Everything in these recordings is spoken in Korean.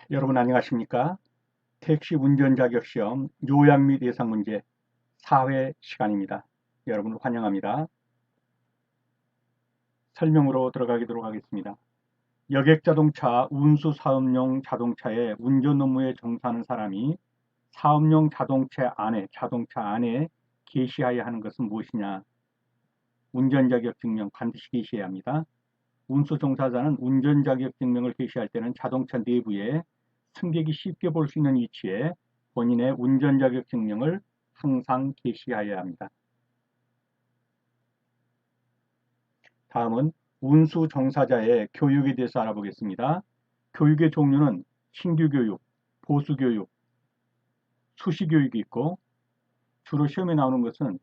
여러분 안녕하십니까? 택시 운전 자격 시험 요약 및 예상 문제 4회 시간입니다. 여러분을 환영합니다. 설명으로 들어가도록 하겠습니다. 여객 자동차 운수 사업용 자동차의 운전 업무에 종사하는 사람이 사업용 자동차 안에 게시하여야 하는 것은 무엇이냐? 운전 자격 증명 반드시 게시해야 합니다. 운수 종사자는 운전 자격 증명을 게시할 때는 자동차 내부에 승객이 쉽게 볼 수 있는 위치에 본인의 운전 자격 증명을 항상 게시하여야 합니다. 다음은 운수 종사자의 교육에 대해서 알아보겠습니다. 교육의 종류는 신규 교육, 보수 교육, 수시 교육이 있고 주로 시험에 나오는 것은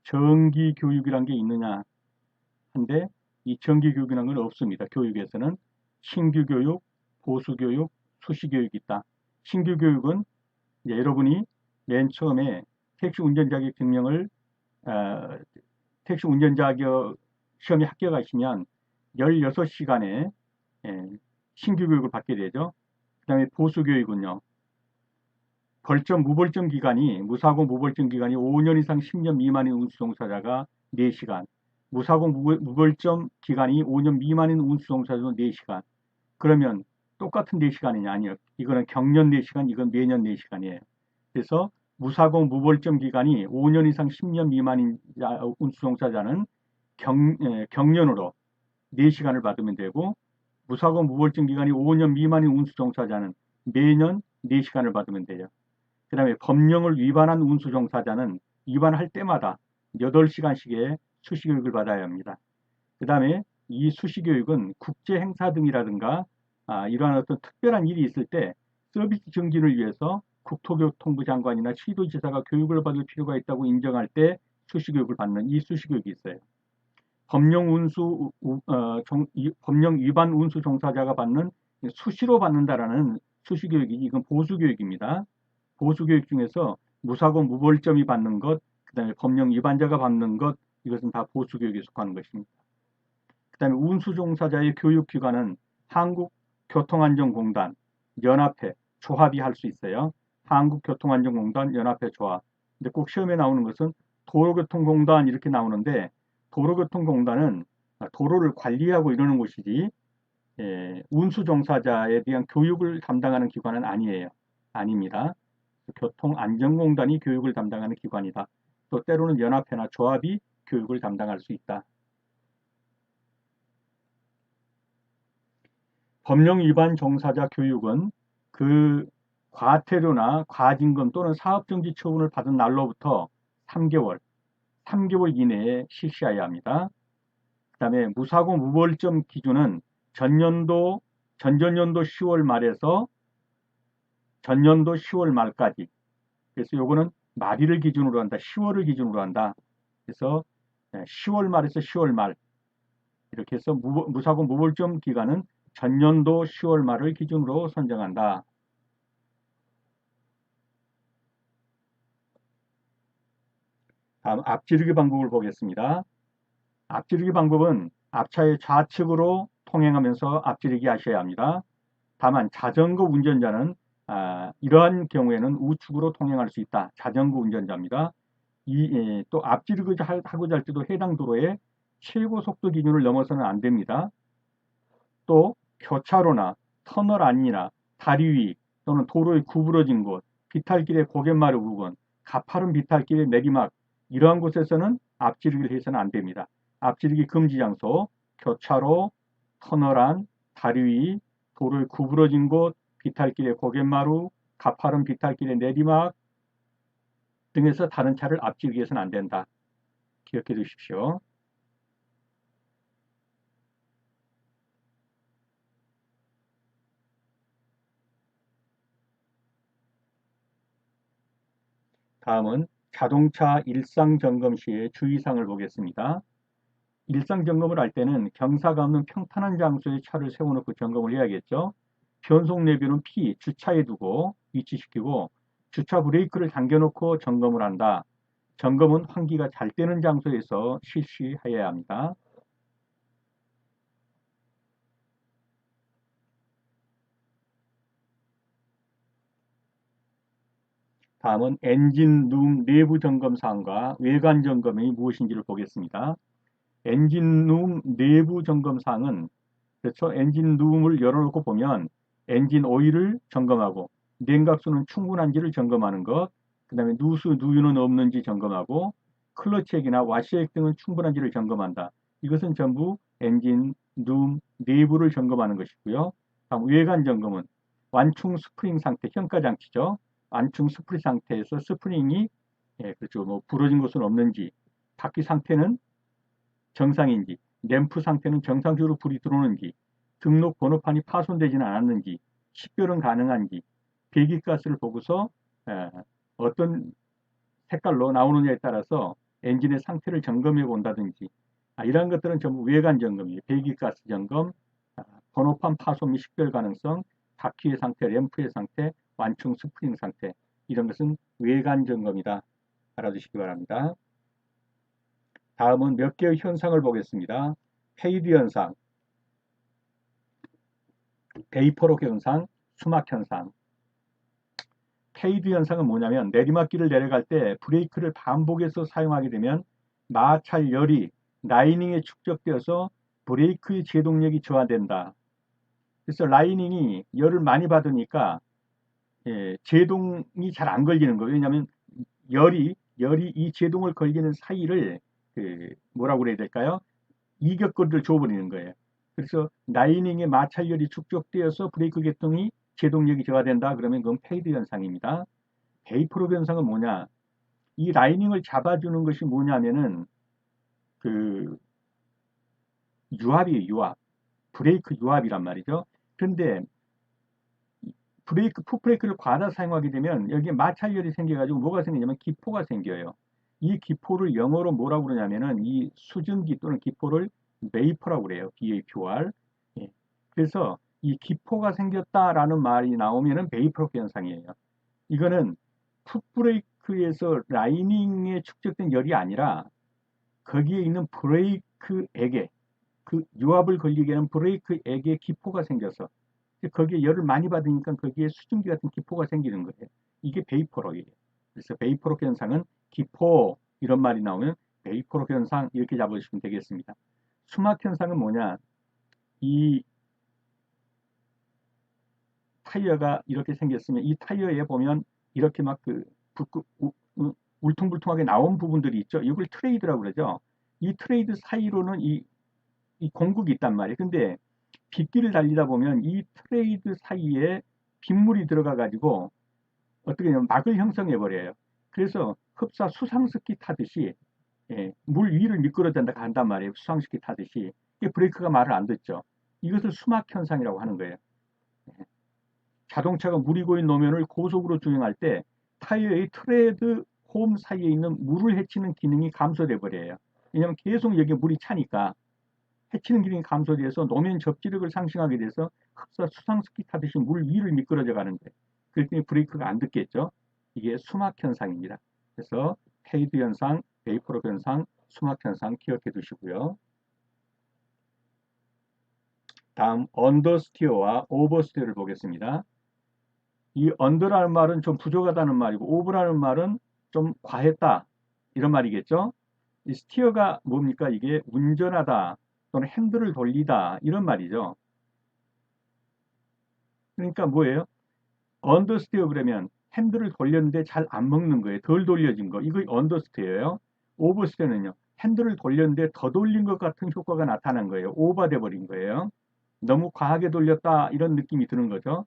정기 교육이란 게 있느냐 한데 이 정기 교육이라는 건 없습니다. 교육에서는 신규 교육, 보수 교육, 수시 교육이 있다. 신규 교육은 여러분이 맨 처음에 택시 운전 자격 증명을 어, 택시 운전 자격 시험에 합격하시면 16시간의 신규 교육을 받게 되죠. 그 다음에 보수 교육은요. 무벌점 기간이 무사고 무벌점 기간이 5년 이상 10년 미만인 운수 종사자가 4시간, 무사고 무벌점 기간이 5년 미만인 운수 종사자도 4시간. 그러면 똑같은 4시간이냐? 아니요. 이거는 경년 4시간, 이건 매년 4시간이에요. 그래서 무사고 무벌점 기간이 5년 이상 10년 미만인 운수 종사자는 경년으로 4시간을 받으면 되고 무사고 무벌점 기간이 5년 미만인 운수 종사자는 매년 4시간을 받으면 돼요. 그 다음에 법령을 위반한 운수 종사자는 위반할 때마다 8시간씩의 수시교육을 받아야 합니다. 그 다음에 이 수시교육은 국제행사 등이라든가 이러한 어떤 특별한 일이 있을 때 서비스 증진을 위해서 국토교통부 장관이나 시도지사가 교육을 받을 필요가 있다고 인정할 때 수시교육을 받는 이 수시교육이 있어요. 법령 위반 운수 종사자가 받는 수시로 받는다라는 수시교육이 이건 보수교육입니다. 보수교육 중에서 무사고 무벌점이 받는 것, 그 다음에 법령 위반자가 받는 것, 이것은 다 보수교육에 속하는 것입니다. 그 다음에 운수 종사자의 교육기관은 한국교통안전공단, 연합회, 조합이 할 수 있어요. 한국교통안전공단, 연합회, 조합. 근데 꼭 시험에 나오는 것은 도로교통공단 이렇게 나오는데 도로교통공단은 도로를 관리하고 이러는 곳이지 운수 종사자에 대한 교육을 담당하는 기관은 아니에요. 아닙니다. 교통안전공단이 교육을 담당하는 기관이다. 또 때로는 연합회나 조합이 교육을 담당할 수 있다. 법령 위반 종사자 교육은 그 과태료나 과징금 또는 사업정지 처분을 받은 날로부터 3개월 이내에 실시해야 합니다. 그 다음에 무사고 무벌점 기준은 전전년도 10월 말에서 전년도 10월 말까지. 그래서 요거는 말일을 기준으로 한다. 10월을 기준으로 한다. 그래서 10월 말에서 10월 말 이렇게 해서 무사고 무벌점 기간은 전년도 10월 말을 기준으로 선정한다. 다음 앞지르기 방법을 보겠습니다. 앞지르기 방법은 앞차의 좌측으로 통행하면서 앞지르기 하셔야 합니다. 다만 자전거 운전자는 이러한 경우에는 우측으로 통행할 수 있다. 자전거 운전자입니다. 또 앞지르기 하고자 할 때도 해당 도로의 최고 속도 기준을 넘어서는 안 됩니다. 또 교차로나 터널 안이나 다리 위 또는 도로의 구부러진 곳, 비탈길의 고갯마루 부근, 가파른 비탈길의 내리막 이러한 곳에서는 앞지르기를 해서는 안 됩니다. 앞지르기 금지 장소, 교차로, 터널 안, 다리 위, 도로의 구부러진 곳, 비탈길의 고갯마루, 가파른 비탈길의 내리막 등에서 다른 차를 앞지르기 해서는 안 된다. 기억해 두십시오. 다음은 자동차 일상 점검 시의 주의사항을 보겠습니다. 일상 점검을 할 때는 경사가 없는 평탄한 장소에 차를 세워놓고 점검을 해야겠죠. 변속 내비는 주차에 두고 위치시키고 주차 브레이크를 당겨놓고 점검을 한다. 점검은 환기가 잘 되는 장소에서 실시해야 합니다. 다음은 엔진 룸 내부 점검 사항과 외관 점검이 무엇인지를 보겠습니다. 엔진 룸 내부 점검 사항은 그렇죠. 엔진 룸을 열어놓고 보면 엔진 오일을 점검하고 냉각수는 충분한지를 점검하는 것, 그 다음에 누수, 누유는 없는지 점검하고 클러치액이나 와시액 등은 충분한지를 점검한다. 이것은 전부 엔진 룸 내부를 점검하는 것이고요. 다음 외관 점검은 완충 스프링 상태, 현가 장치죠. 완충 스프링 상태에서 스프링이 그렇죠. 뭐 부러진 것은 없는지, 바퀴 상태는 정상인지, 램프 상태는 정상적으로 불이 들어오는지, 등록 번호판이 파손되지는 않았는지, 식별은 가능한지, 배기가스를 보고서 어떤 색깔로 나오느냐에 따라서 엔진의 상태를 점검해 본다든지, 이러한 것들은 전부 외관 점검이에요. 배기가스 점검, 번호판 파손 및 식별 가능성, 바퀴의 상태, 램프의 상태, 완충 스프링 상태, 이런 것은 외관 점검이다. 알아두시기 바랍니다. 다음은 몇 개의 현상을 보겠습니다. 페이드 현상, 베이퍼록 현상, 수막 현상. 페이드 현상은 뭐냐면 내리막길을 내려갈 때 브레이크를 반복해서 사용하게 되면 마찰 열이 라이닝에 축적되어서 브레이크의 제동력이 저하된다. 그래서 라이닝이 열을 많이 받으니까 제동이 잘 안 걸리는 거예요. 왜냐하면 열이 이 제동을 걸리는 사이를 뭐라고 그래야 될까요? 이격거리를 줘버리는 거예요. 그래서 라이닝의 마찰열이 축적되어서 브레이크 계통이 제동력이 저하된다. 그러면 그건 페이드 현상입니다. 베이퍼록 현상은 뭐냐? 이 라이닝을 잡아주는 것이 뭐냐면은 그 유압이에요. 유압. 브레이크 유압이란 말이죠. 그런데 풋브레이크를 과다 사용하게 되면 여기에 마찰열이 생겨가지고 뭐가 생기냐면 기포가 생겨요. 이 기포를 영어로 뭐라고 그러냐면은 이 수증기 또는 기포를 베이퍼라고 그래요. BAPOR. 예. 그래서 이 기포가 생겼다라는 말이 나오면은 베이퍼록 현상이에요. 이거는 풋브레이크에서 라이닝에 축적된 열이 아니라 거기에 있는 브레이크액에 그 유압을 걸리게 하는 브레이크액에 기포가 생겨서 거기에 열을 많이 받으니까 거기에 수증기 같은 기포가 생기는 거예요. 이게 베이퍼록이에요. 그래서 베이퍼록 현상은 기포 이런 말이 나오면 베이퍼록 현상 이렇게 잡으시면 되겠습니다. 수막 현상은 뭐냐? 이 타이어가 이렇게 생겼으면 이 타이어에 보면 이렇게 막 울퉁불퉁하게 나온 부분들이 있죠. 이걸 트레이드라고 그러죠. 이 트레이드 사이로는 이 공국이 있단 말이에요. 근데 빗길을 달리다 보면 이 트레이드 사이에 빗물이 들어가 가지고 어떻게 되냐면 막을 형성해 버려요. 그래서 흡사 수상스키 타듯이 물 위를 미끄러진다 간단 말이에요. 수상스키 타듯이. 이게 브레이크가 말을 안 듣죠. 이것을 수막 현상이라고 하는 거예요. 자동차가 물이 고인 노면을 고속으로 주행할 때 타이어의 트레드 홈 사이에 있는 물을 헤치는 기능이 감소돼 버려요. 왜냐하면 계속 여기에 물이 차니까 해치는 기능이 감소돼서 노면 접지력을 상승하게 돼서 흡사 수상스키 타듯이 물 위를 미끄러져 가는데 그랬더니 브레이크가 안 듣겠죠. 이게 수막 현상입니다. 그래서 페이드 현상, 베이퍼록 현상, 수막 현상 기억해 두시고요. 다음 언더스티어와 오버스티어를 보겠습니다. 이 언더라는 말은 좀 부족하다는 말이고 오버라는 말은 좀 과했다 이런 말이겠죠. 이 스티어가 뭡니까? 이게 운전하다 또는 핸들을 돌리다 이런 말이죠. 그러니까 뭐예요? 언더스티어 그러면 핸들을 돌렸는데 잘 안 먹는 거예요. 덜 돌려진 거. 이거 언더스티어예요. 오버스티어는요. 핸들을 돌렸는데 더 돌린 것 같은 효과가 나타난 거예요. 오버돼 버린 거예요. 너무 과하게 돌렸다 이런 느낌이 드는 거죠.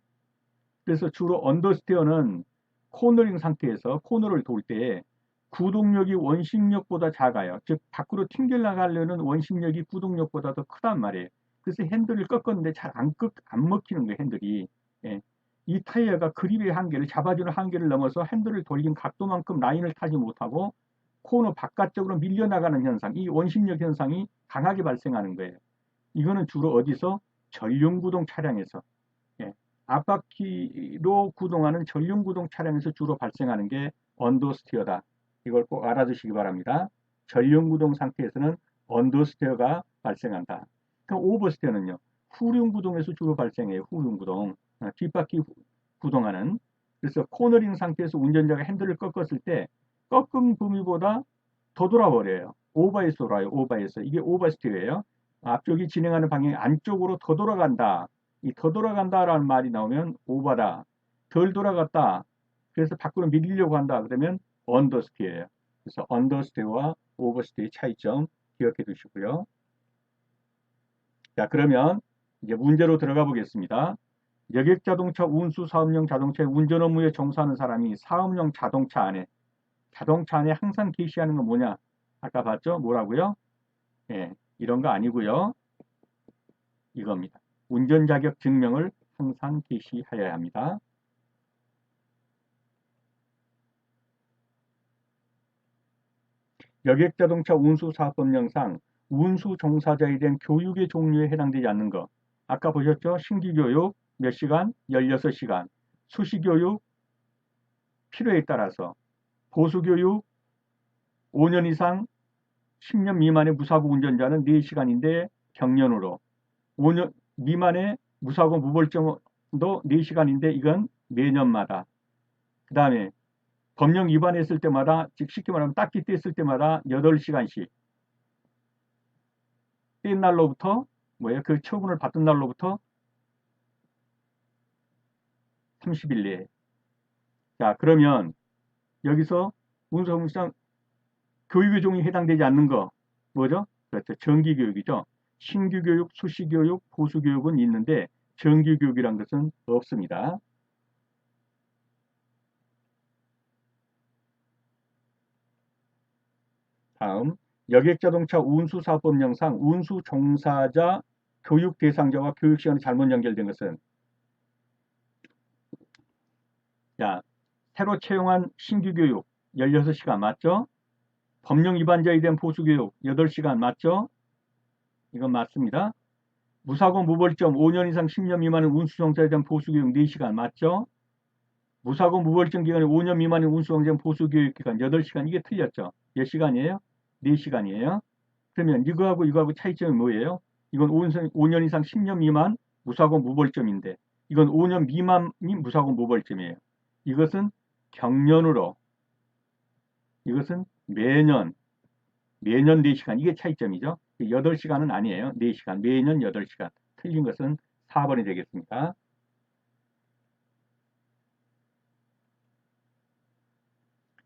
그래서 주로 언더스티어는 코너링 상태에서 코너를 돌 때 구동력이 원심력보다 작아요. 즉 밖으로 튕겨 나가려는 원심력이 구동력보다 더 크단 말이에요. 그래서 핸들을 꺾었는데 잘 안 먹히는 거예요. 핸들이. 예. 이 타이어가 그립의 한계를 잡아주는 한계를 넘어서 핸들을 돌린 각도만큼 라인을 타지 못하고 코너 바깥쪽으로 밀려나가는 현상, 이 원심력 현상이 강하게 발생하는 거예요. 이거는 주로 어디서? 전륜구동 차량에서. 예. 앞바퀴로 구동하는 전륜구동 차량에서 주로 발생하는 게 언더스티어다. 이걸 꼭 알아두시기 바랍니다. 전륜구동 상태에서는 언더스티어가 발생한다. 그럼 오버스티어는요. 후륜구동에서 주로 발생해요. 후륜구동. 뒷바퀴 구동하는. 그래서 코너링 상태에서 운전자가 핸들을 꺾었을 때 꺾은 범위보다 더 돌아버려요. 오버해서 돌아요. 오버해서. 이게 오버스티어예요. 앞쪽이 진행하는 방향이 안쪽으로 더 돌아간다. 이 더 돌아간다라는 말이 나오면 오버다. 덜 돌아갔다. 그래서 밖으로 밀리려고 한다. 그러면 언더스티어예요. 그래서 언더스티어와 오버스티어의 차이점 기억해 두시고요. 자, 그러면 이제 문제로 들어가 보겠습니다. 여객자동차 운수 사업용 자동차의 운전 업무에 종사하는 사람이 사업용 자동차 안에 항상 게시하는 건 뭐냐? 아까 봤죠? 뭐라고요? 예, 이런 거 아니고요. 이겁니다. 운전 자격 증명을 항상 게시하여야 합니다. 여객자동차 운수사업법령상 운수 종사자에 대한 교육의 종류에 해당되지 않는 것. 아까 보셨죠? 신규교육 몇 시간? 16시간. 수시교육 필요에 따라서. 보수교육 5년 이상 10년 미만의 무사고 운전자는 4시간인데 경련으로. 5년 미만의 무사고 무벌점도 4시간인데 이건 매년마다. 그 다음에 법령 위반했을 때마다, 즉 쉽게 말하면 딱지 뗐을 때마다 8시간씩. 뗀 날로부터 뭐예요? 그 처분을 받은 날로부터 30일 내에. 자, 그러면 여기서 운송상 교육의 종이 해당되지 않는 거 뭐죠? 그렇죠. 정기교육이죠. 신규교육, 수시교육, 보수교육은 있는데 정기교육이란 것은 없습니다. 다음, 여객자동차 운수사업법령상 운수 종사자 교육 대상자와 교육 시간이 잘못 연결된 것은, 자, 새로 채용한 신규 교육 16시간 맞죠? 법령 위반자에 대한 보수교육 8시간 맞죠? 이건 맞습니다. 무사고 무벌점 5년 이상 10년 미만의 운수종사에 대한 보수교육 4시간 맞죠? 무사고 무벌점 기간이 5년 미만의 운수종사에 대한 보수교육 기간 8시간. 이게 틀렸죠? 몇 시간이에요? 4시간이에요. 그러면 이거하고 차이점이 뭐예요? 이건 5년 이상 10년 미만 무사고 무벌점인데 이건 5년 미만이 무사고 무벌점이에요. 이것은 경년으로, 이것은 매년 4시간. 이게 차이점이죠. 8시간은 아니에요. 4시간. 매년 8시간. 틀린 것은 4번이 되겠습니다.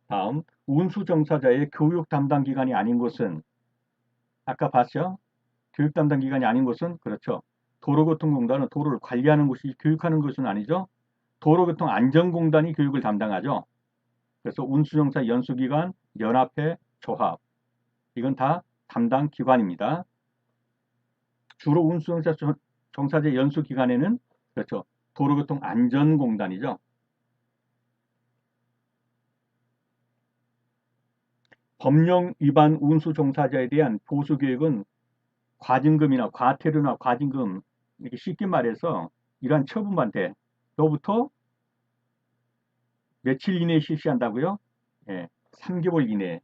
다음, 운수종사자의 교육 담당 기관이 아닌 곳은, 아까 봤죠? 교육 담당 기관이 아닌 곳은, 그렇죠. 도로교통공단은 도로를 관리하는 곳이 교육하는 것은 아니죠. 도로교통안전공단이 교육을 담당하죠. 그래서 운수종사 연수기관, 연합회, 조합, 이건 다 담당 기관입니다. 주로 운수종사 종사자 연수기관에는, 그렇죠, 도로교통안전공단이죠. 법령 위반 운수 종사자에 대한 보수 교육은 과징금이나 과태료나 과징금, 이렇게 쉽게 말해서 이러한 처분만 돼. 로부터 며칠 이내에 실시한다고요? 예, 3개월 이내에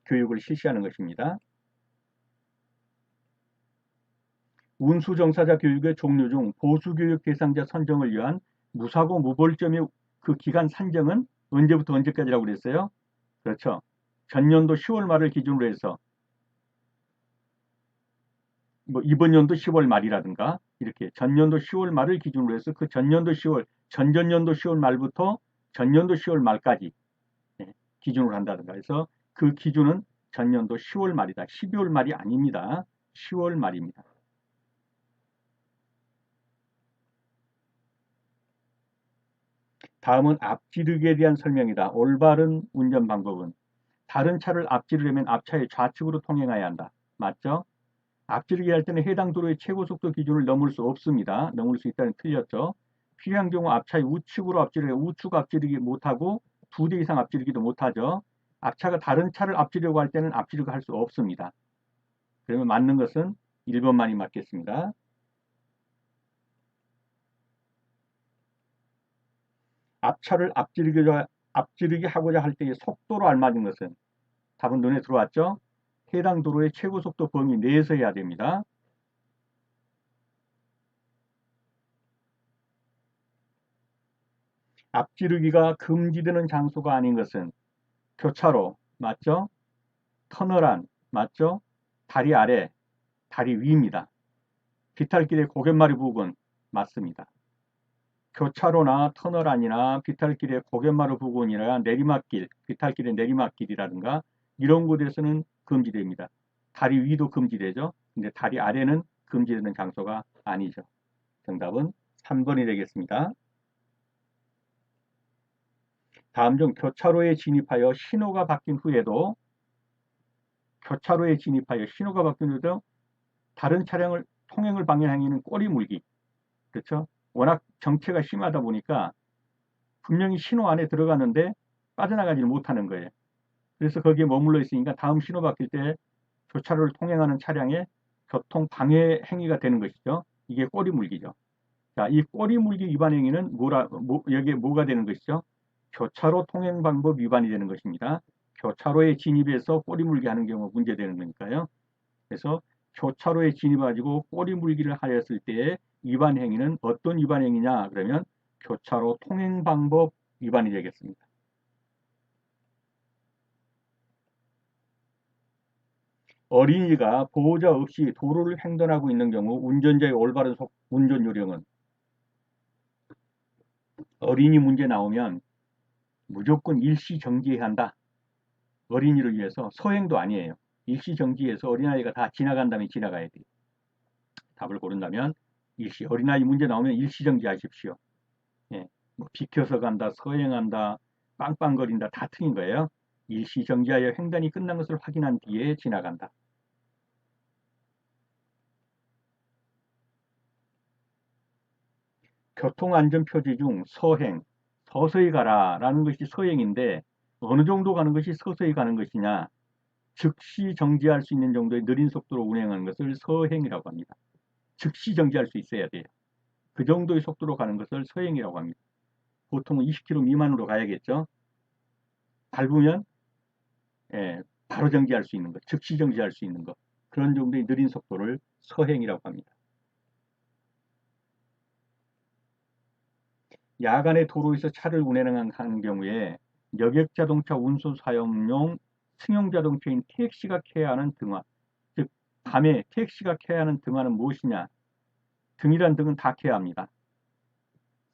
교육을 실시하는 것입니다. 운수 종사자 교육의 종류 중 보수 교육 대상자 선정을 위한 무사고 무벌점의 그 기간 산정은 언제부터 언제까지라고 그랬어요? 그렇죠. 전년도 10월 말을 기준으로 해서 뭐 이번 연도 10월 말이라든가 이렇게 전년도 10월 말을 기준으로 해서 그 전년도 10월, 전전년도 10월 말부터 전년도 10월 말까지 기준으로 한다든가 해서 그 기준은 전년도 10월 말이다. 12월 말이 아닙니다. 10월 말입니다. 다음은 앞지르기에 대한 설명이다. 올바른 운전 방법은, 다른 차를 앞지르려면 앞차의 좌측으로 통행해야 한다. 맞죠? 앞지르기 할 때는 해당 도로의 최고 속도 기준을 넘을 수 없습니다. 넘을 수 있다는 틀렸죠. 필요한 경우 앞차의 우측으로 앞지르기, 우측 앞지르기 못하고 2대 이상 앞지르기도 못하죠. 앞차가 다른 차를 앞지르려고 할 때는 앞지르기 할 수 없습니다. 그러면 맞는 것은 1번만이 맞겠습니다. 앞차를 앞지르기 하고자 할 때의 속도로 알맞은 것은, 답은 눈에 들어왔죠? 해당 도로의 최고 속도 범위 내에서 해야 됩니다. 앞지르기가 금지되는 장소가 아닌 것은 교차로 맞죠? 터널 안 맞죠? 다리 아래, 다리 위입니다. 비탈길의 고갯마루 부근 맞습니다. 교차로나 터널 안이나 비탈길의 고갯마루 부근이나 내리막길, 비탈길의 내리막길이라든가 이런 곳에서는 금지됩니다. 다리 위도 금지되죠. 근데 다리 아래는 금지되는 장소가 아니죠. 정답은 3번이 되겠습니다. 다음 중 교차로에 진입하여 신호가 바뀐 후에도 다른 차량을 통행을 방해하는 행위는 꼬리물기. 그렇죠? 워낙 정체가 심하다 보니까 분명히 신호 안에 들어가는데 빠져나가지 못하는 거예요. 그래서 거기에 머물러 있으니까 다음 신호 바뀔 때 교차로를 통행하는 차량의 교통 방해 행위가 되는 것이죠. 이게 꼬리물기죠. 자, 이 꼬리물기 위반 행위는 여기에 뭐가 되는 것이죠? 교차로 통행 방법 위반이 되는 것입니다. 교차로에 진입해서 꼬리물기 하는 경우가 문제되는 거니까요. 그래서 교차로에 진입해가지고 꼬리물기를 하였을 때의 위반 행위는 어떤 위반 행위냐? 그러면 교차로 통행 방법 위반이 되겠습니다. 어린이가 보호자 없이 도로를 횡단하고 있는 경우 운전자의 올바른 운전 요령은 어린이 문제 나오면 무조건 일시 정지해야 한다. 어린이를 위해서 서행도 아니에요. 일시 정지해서 어린아이가 다 지나간 다음에 지나가야 돼요. 답을 고른다면 어린아이 문제 나오면 일시 정지하십시오. 예, 뭐 비켜서 간다, 서행한다, 빵빵거린다 다 틀린 거예요. 일시 정지하여 횡단이 끝난 것을 확인한 뒤에 지나간다. 교통안전표지 중 서행, 서서히 가라라는 것이 서행인데 어느 정도 가는 것이 서서히 가는 것이냐? 즉시 정지할 수 있는 정도의 느린 속도로 운행하는 것을 서행이라고 합니다. 즉시 정지할 수 있어야 돼요. 그 정도의 속도로 가는 것을 서행이라고 합니다. 보통은 20km 미만으로 가야겠죠. 밟으면 바로 정지할 수 있는 것, 즉시 정지할 수 있는 것, 그런 정도의 느린 속도를 서행이라고 합니다. 야간에 도로에서 차를 운행하는 경우에 여객자동차 운송 사용용 승용자동차인 택시가 켜야 하는 등화, 즉 밤에 택시가 켜야 하는 등화는 무엇이냐? 등이란 등은 다 켜야 합니다.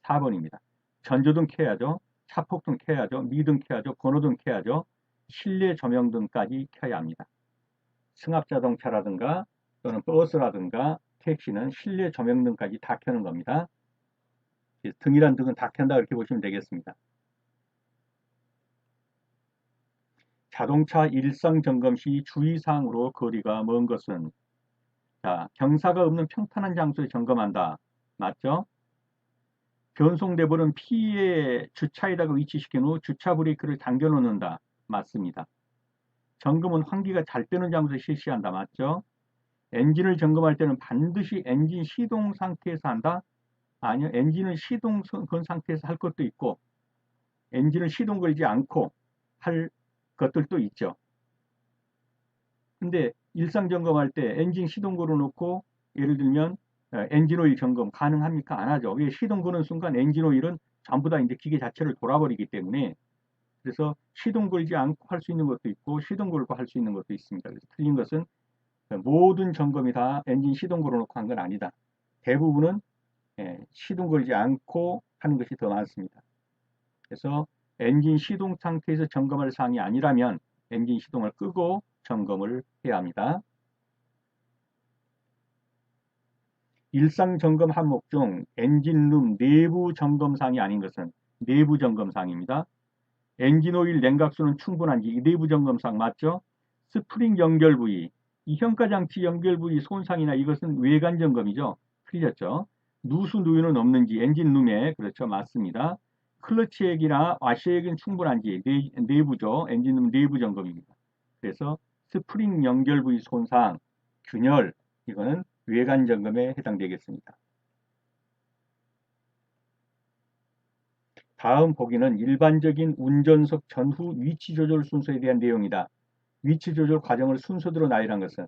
4번입니다. 전조등 켜야죠. 차폭등 켜야죠. 미등 켜야죠. 번호등 켜야죠. 실내 조명등까지 켜야 합니다. 승합자동차라든가 또는 버스라든가 택시는 실내 조명등까지 다 켜는 겁니다. 등이란 등은 다 켠다 이렇게 보시면 되겠습니다. 자동차 일상 점검 시 주의사항으로 거리가 먼 것은 자, 경사가 없는 평탄한 장소에 점검한다. 맞죠? 변속레버는 피해 주차에다가 위치시킨 후 주차 브레이크를 당겨 놓는다. 맞습니다. 점검은 환기가 잘 되는 장소에 실시한다. 맞죠? 엔진을 점검할 때는 반드시 엔진 시동 상태에서 한다? 아니요. 엔진을 시동 건 상태에서 할 것도 있고 엔진을 시동 걸지 않고 할 것들도 있죠. 근데 일상 점검할 때 엔진 시동 걸어 놓고 예를 들면 엔진 오일 점검 가능합니까? 안 하죠. 왜 시동 거는 순간 엔진 오일은 전부 다 이제 기계 자체를 돌아버리기 때문에 그래서 시동 걸지 않고 할 수 있는 것도 있고 시동 걸고 할 수 있는 것도 있습니다. 그래서 틀린 것은 모든 점검이 다 엔진 시동 걸어놓고 한 건 아니다. 대부분은 시동 걸지 않고 하는 것이 더 많습니다. 그래서 엔진 시동 상태에서 점검할 사항이 아니라면 엔진 시동을 끄고 점검을 해야 합니다. 일상 점검 항목 중 엔진룸 내부 점검 사항이 아닌 것은 내부 점검 사항입니다. 엔진 오일 냉각수는 충분한지 내부 점검 사항 맞죠? 스프링 연결 부위, 이 현가장치 연결 부위 손상이나 이것은 외관 점검이죠. 틀렸죠. 누수 누유는 없는지 엔진룸에 그렇죠. 맞습니다. 클러치액이나 와셔액은 충분한지 내부죠. 엔진룸 내부 점검입니다. 그래서 스프링 연결 부위 손상, 균열 이거는 외관 점검에 해당되겠습니다. 다음 보기는 일반적인 운전석 전후 위치 조절 순서에 대한 내용이다. 위치 조절 과정을 순서대로 나열한 것은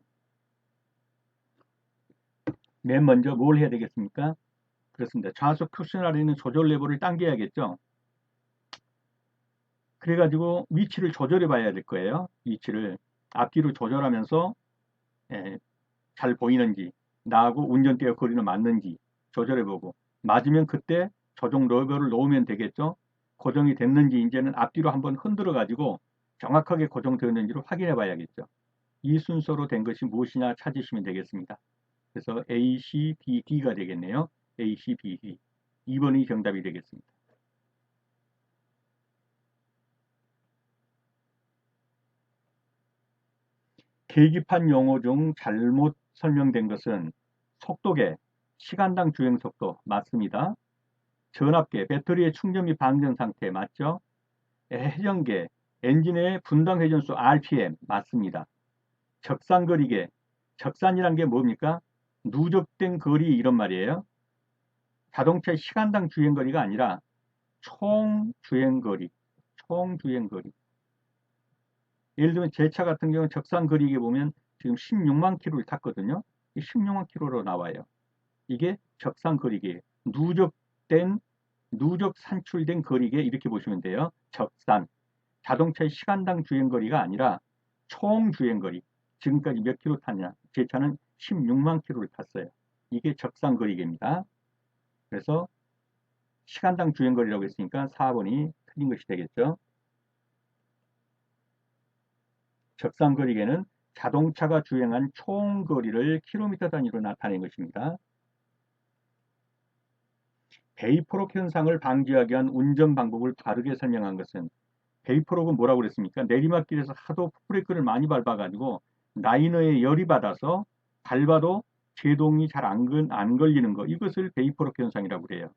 맨 먼저 뭘 해야 되겠습니까? 그렇습니다. 좌석 쿠션 아래 있는 조절 레버를 당겨야겠죠. 그래가지고 위치를 조절해 봐야 될 거예요. 위치를 앞뒤로 조절하면서 예, 잘 보이는지, 나하고 운전대와 거리는 맞는지 조절해 보고, 맞으면 그때 조종 러버를 놓으면 되겠죠. 고정이 됐는지 이제는 앞뒤로 한번 흔들어 가지고 정확하게 고정되었는지를 확인해 봐야겠죠. 이 순서로 된 것이 무엇이냐 찾으시면 되겠습니다. 그래서 A, C, B, D가 되겠네요. A, C, B, D. 2번이 정답이 되겠습니다. 계기판 용어 중 잘못 설명된 것은 속도계, 시간당 주행 속도 맞습니다. 전압계, 배터리의 충전 및 방전 상태 맞죠? 회전계, 엔진의 분당 회전수 RPM 맞습니다. 적산거리계, 적산이란 게 뭡니까? 누적된 거리 이런 말이에요. 자동차의 시간당 주행거리가 아니라 총 주행거리, 총 주행거리. 예를 들면 제 차 같은 경우는 적산거리계 보면 지금 16만 킬로를 탔거든요. 16만 킬로로 나와요. 이게 적산거리계, 누적 산출된 거리계 이렇게 보시면 돼요. 적산. 자동차의 시간당 주행거리가 아니라 총 주행거리. 지금까지 몇 킬로 탔냐? 제 차는 16만 킬로를 탔어요. 이게 적산거리계입니다. 그래서 시간당 주행거리라고 했으니까 4번이 틀린 것이 되겠죠. 적산거리계는 자동차가 주행한 총 거리를 킬로미터 단위로 나타낸 것입니다. 베이퍼록 현상을 방지하기 위한 운전 방법을 바르게 설명한 것은, 베이퍼록은 뭐라고 그랬습니까? 내리막길에서 하도 브레이크를 많이 밟아가지고 라이너에 열이 받아서 밟아도 제동이 잘 안 걸리는 거, 이것을 베이퍼록 현상이라고 그래요.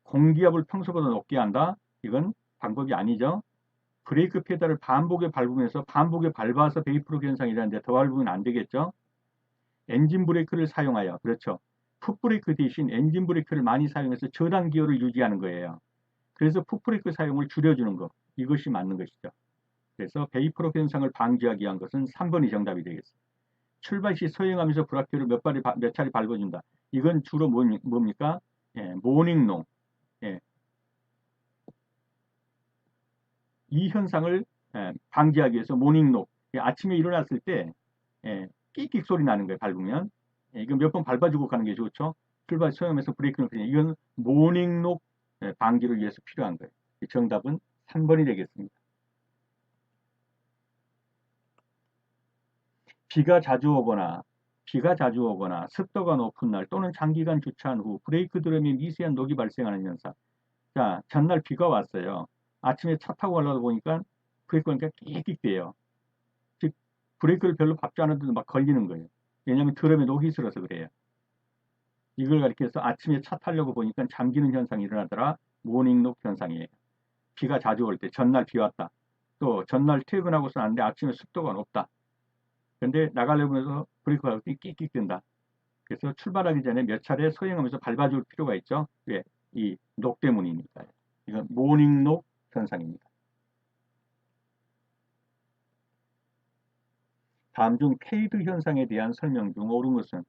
공기압을 평소보다 높게 한다? 이건 방법이 아니죠. 브레이크 페달을 반복에 밟으면서 반복에 밟아서 베이퍼록 현상이라는데 더 밟으면 안 되겠죠. 엔진 브레이크를 사용하여, 그렇죠. 풋브레이크 대신 엔진 브레이크를 많이 사용해서 저단 기어를 유지하는 거예요. 그래서 풋브레이크 사용을 줄여주는 것, 이것이 맞는 것이죠. 그래서 베이퍼록 현상을 방지하기 위한 것은 3번이 정답이 되겠습니다. 출발 시 서행하면서 브라키를 몇 차례 밟아준다. 이건 주로 뭡니까? 예, 모닝롱. 예, 이 현상을 방지하기 위해서 모닝록. 아침에 일어났을 때 끽끽 소리 나는 거예요. 밟으면. 이거 몇 번 밟아주고 가는 게 좋죠. 출발 서행하면서 브레이크를 펴 이건 모닝록 방지를 위해서 필요한 거예요. 정답은 3번이 되겠습니다. 비가 자주 오거나 습도가 높은 날 또는 장기간 주차한 후 브레이크 드럼에 미세한 녹이 발생하는 현상. 자, 전날 비가 왔어요. 아침에 차 타고 가려다 보니까 브레이크가 끽끽대요. 즉 브레이크를 별로 밟지 않아도 막 걸리는 거예요. 왜냐하면 드럼에 녹이 슬어서 그래요. 이걸 가리켜서 아침에 차 타려고 보니까 잠기는 현상이 일어나더라. 모닝록 현상이에요. 비가 자주 올 때, 전날 비 왔다. 또 전날 퇴근하고서 왔는데 아침에 습도가 높다. 근데 나가려고 해서 브레이크가 끽끽 된다. 그래서 출발하기 전에 몇 차례 서행하면서 밟아줄 필요가 있죠. 왜? 이 녹 때문이니까요. 이건 모닝록 현상입니다. 다음 중 케이드 현상에 대한 설명 중 옳은 것은,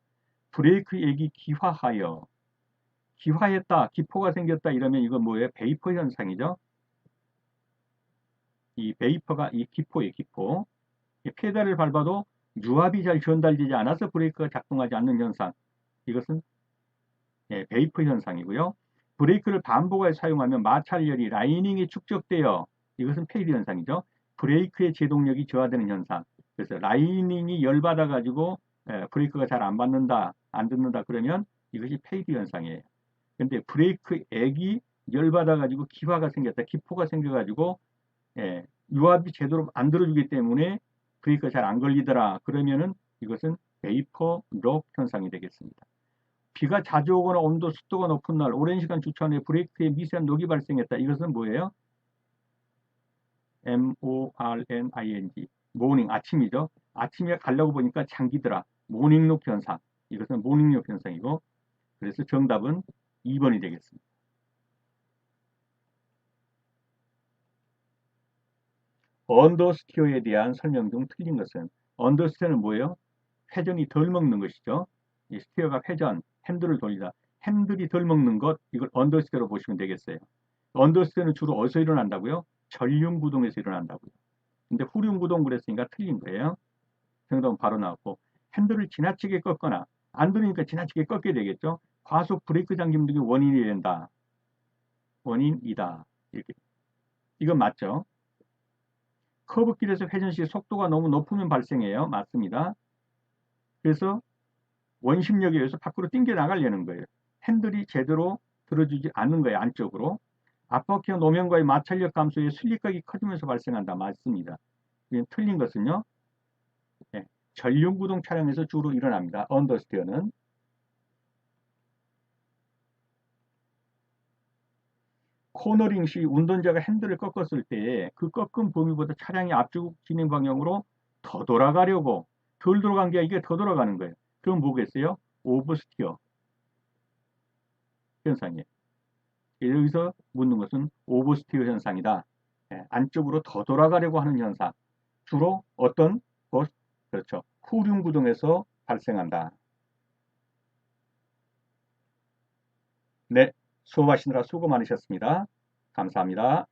브레이크 액이 기화했다, 기포가 생겼다 이러면 이건 뭐예요? 베이퍼 현상이죠. 이 베이퍼가 이 기포예요, 기포. 페달을 밟아도 유압이 잘 전달되지 않아서 브레이크가 작동하지 않는 현상. 이것은 베이퍼 현상이고요. 브레이크를 반복하여 사용하면 마찰열이 라이닝에 축적되어, 이것은 페이드 현상이죠. 브레이크의 제동력이 저하되는 현상. 그래서 라이닝이 열받아 가지고 브레이크가 잘 안 받는다, 안 듣는다 그러면 이것이 페이드 현상이에요. 근데 브레이크 액이 열받아 가지고 기화가 생겼다, 기포가 생겨 가지고 유압이 제대로 안 들어주기 때문에 브레이크가 잘 안 걸리더라 그러면은 이것은 베이퍼 록 현상이 되겠습니다. 비가 자주 오거나 온도 습도가 높은 날 오랜 시간 주차 후에 브레이크에 미세한 녹이 발생했다. 이것은 뭐예요? morning, 모닝, 아침이죠. 아침에 가려고 보니까 잠기더라. 모닝록 현상. 이것은 모닝록 현상이고, 그래서 정답은 2번이 되겠습니다. 언더스티어에 대한 설명 중 틀린 것은, 언더스티어는 뭐예요? 회전이 덜 먹는 것이죠. 이 스티어가 회전, 핸들을 돌리다. 핸들이 덜 먹는 것, 이걸 언더스티어로 보시면 되겠어요. 언더스티어는 주로 어디서 일어난다고요? 전륜구동에서 일어난다고요. 근데 후륜구동 그랬으니까 틀린 거예요. 정답은 바로 나왔고, 핸들을 지나치게 꺾거나 안 들으니까 지나치게 꺾게 되겠죠. 과속 브레이크 잠김 등의 원인이 된다. 원인이다. 이렇게. 이건 맞죠? 커브길에서 회전 시 속도가 너무 높으면 발생해요. 맞습니다. 그래서 원심력에 의해서 밖으로 튕겨 나가려는 거예요. 핸들이 제대로 들어주지 않는 거예요. 안쪽으로. 앞바퀴와 노면과의 마찰력 감소에 슬립각이 커지면서 발생한다. 맞습니다. 틀린 것은요. 네, 전륜구동 차량에서 주로 일어납니다. 언더스티어는. 코너링 시 운전자가 핸들을 꺾었을 때 그 꺾은 범위보다 차량이 앞쪽 진행 방향으로 더 돌아가려고 덜 돌아간 게 이게 더 돌아가는 거예요. 그럼 뭐겠어요? 오버스티어 현상이에요. 여기서 묻는 것은 오버스티어 현상이다. 안쪽으로 더 돌아가려고 하는 현상. 주로 어떤 것? 그렇죠. 후륜 구동에서 발생한다. 네, 수업하시느라 수고 많으셨습니다. 감사합니다.